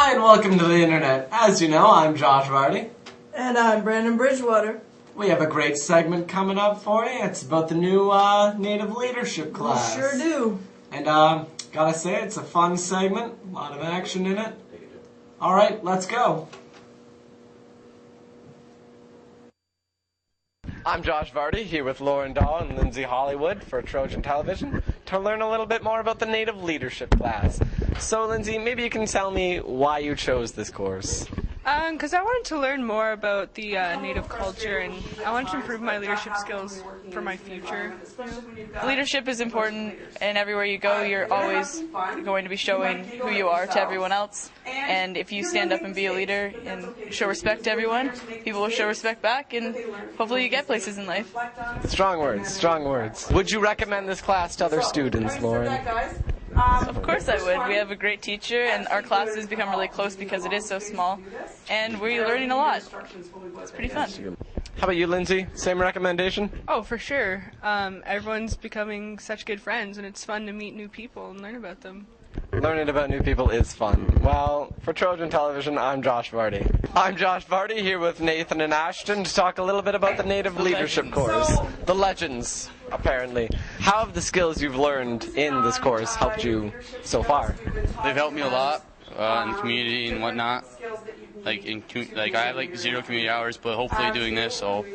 Hi and welcome to the internet. As you know, I'm Josh Vardy. And I'm Brandon Bridgewater. We have a great segment coming up for you. It's about the new Native Leadership class. We sure do. And gotta say, it's a fun segment. A lot of action in it. Alright, let's go. I'm Josh Vardy, here with Lauren Dahl and Lindsay Hollywood for Trojan Television to learn a little bit more about the Native Leadership class. So, Lindsay, maybe you can tell me why you chose this course. Because I wanted to learn more about the Native culture, and I wanted to improve my leadership skills for my future. Leadership is important, and everywhere you go, you're always going to be showing who you are to everyone else. And if you stand up and be a leader and show respect to everyone, people will show respect back, and hopefully you get places in life. Strong words, strong words. Would you recommend this class to other students, Lauren? Of course I would. We have a great teacher, and our classes become really close because it is so small, and we're learning a lot. It's pretty fun. How about you, Lindsay? Same recommendation? Oh, for sure. Everyone's becoming such good friends, and it's fun to meet new people and learn about them. Learning about new people is fun. Well, for Trojan Television, I'm Josh Vardy. I'm Josh Vardy, here with Nathan and Ashton to talk a little bit about the Native Leadership course. The legends, apparently. How have the skills you've learned in this course helped you so far? They've helped me a lot in the community and whatnot. I have 0 community hours, but hopefully doing this, I'll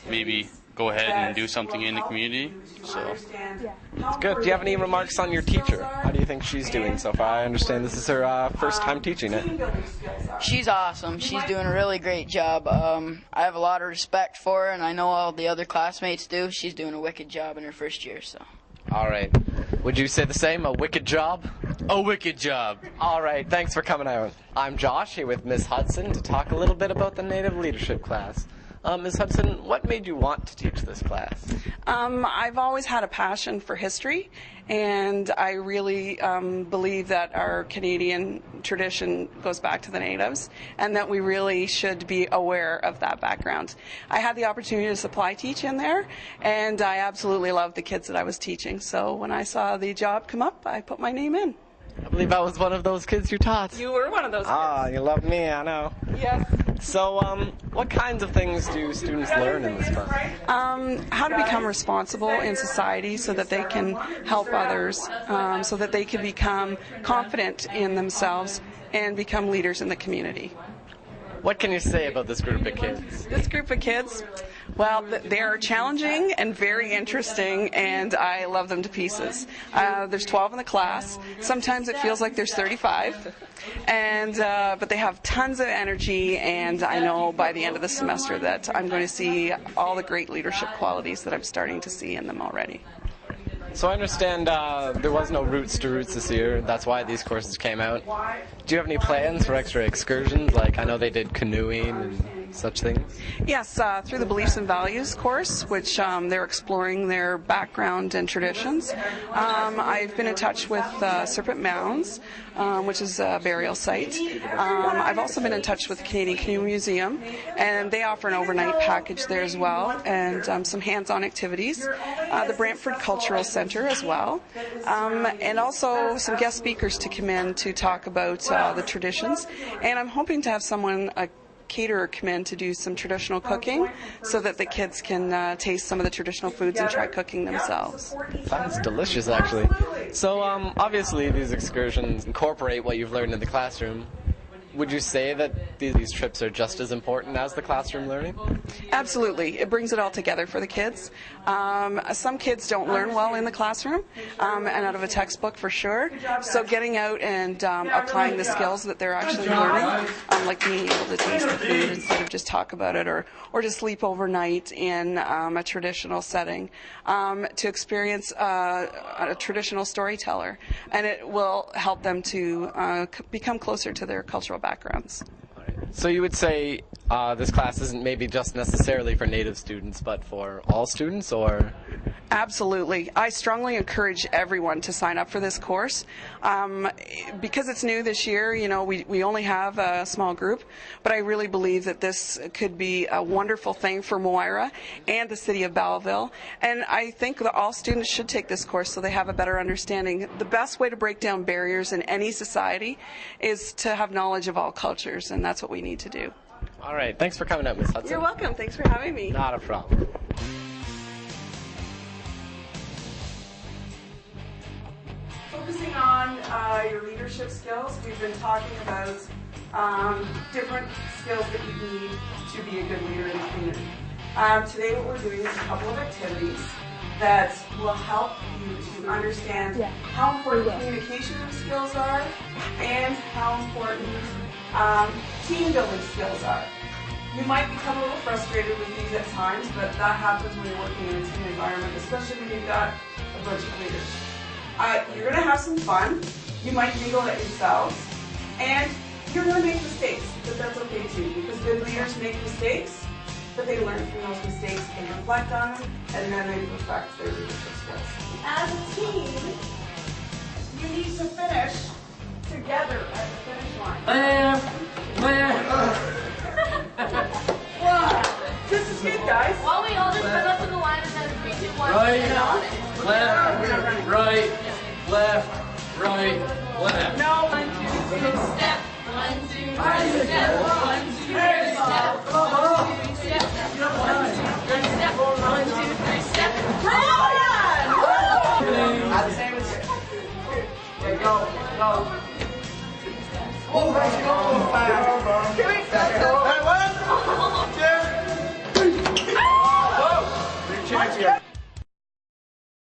maybe go ahead and do something in the community. So it's good. Do you have any remarks on your teacher? How do you think she's doing so far? I understand this is her first time teaching it. She's awesome. She's doing a really great job. I have a lot of respect for her, and I know all the other classmates do. She's doing a wicked job in her first year. So. All right. Would you say the same? A wicked job? A wicked job. All right. Thanks for coming out. I'm Josh, here with Miss Hudson to talk a little bit about the Native Leadership class. Ms. Hudson, what made you want to teach this class? I've always had a passion for history, and I really believe that our Canadian tradition goes back to the natives, and that we really should be aware of that background. I had the opportunity to supply teach in there, and I absolutely loved the kids that I was teaching. So when I saw the job come up, I put my name in. I believe I was one of those kids you taught. You were one of those kids. Ah, you love me, I know. Yes. So, what kinds of things do students learn in this class? How to become responsible in society so that they can help others, so that they can become confident in themselves and become leaders in the community. What can you say about this group of kids? This group of kids, well, they are challenging and very interesting, and I love them to pieces. There's 12 in the class. Sometimes it feels like there's 35, but they have tons of energy, and I know by the end of the semester that I'm going to see all the great leadership qualities that I'm starting to see in them already. So I understand there was no Roots to Roots this year. That's why these courses came out. Do you have any plans for extra excursions? Like, I know they did canoeing and such things. Yes, through the Beliefs and Values course, which they're exploring their background and traditions. I've been in touch with Serpent Mounds, which is a burial site. I've also been in touch with the Canadian Canoe Museum, and they offer an overnight package there as well, and some hands-on activities. The Brantford Cultural Center as well, and also some guest speakers to come in to talk about the traditions. And I'm hoping to have someone, a caterer, come in to do some traditional cooking so that the kids can taste some of the traditional foods and try cooking themselves. Sounds delicious, actually. So obviously these excursions incorporate what you've learned in the classroom. Would you say that these trips are just as important as the classroom learning? Absolutely. It brings it all together for the kids. Some kids don't learn well in the classroom and out of a textbook for sure. So getting out and applying the skills that they're actually learning, like being able to taste the food instead of just talk about it, or to sleep overnight in a traditional setting, to experience a traditional storyteller. And it will help them to become closer to their cultural backgrounds. So you would say this class isn't maybe just necessarily for Native students, but for all students, or? Absolutely. I strongly encourage everyone to sign up for this course. Because it's new this year, you know, we only have a small group, but I really believe that this could be a wonderful thing for Moira and the city of Belleville. And I think that all students should take this course so they have a better understanding. The best way to break down barriers in any society is to have knowledge of all cultures, and that's what we need to do. All right. Thanks for coming out, Miss Hudson. You're welcome. Thanks for having me. Not a problem. Focusing on your leadership skills, we've been talking about different skills that you need to be a good leader in the community. Today what we're doing is a couple of activities that will help you to understand how important communication skills are and how important team building skills are. You might become a little frustrated with these at times, but that happens when you're working in a team environment, especially when you've got a bunch of leaders. You're going to have some fun. You might giggle at yourselves. And you're going to make mistakes, but that's okay too, because good leaders make mistakes, but they learn from those mistakes and reflect on them, and then they perfect their leadership skills. As a team, you need to finish together at the finish line. This is good, guys. Well, we all just put up in the line and then 3, 2, 1. Right, left, right, left, right, left. No. 1, 2, 3, step. 1, 2, 3, step. 1, 2, 3, step. 1, 2, 3, step. 1, 2, 3, step. 1, 2, 3, step. Go. Here we go.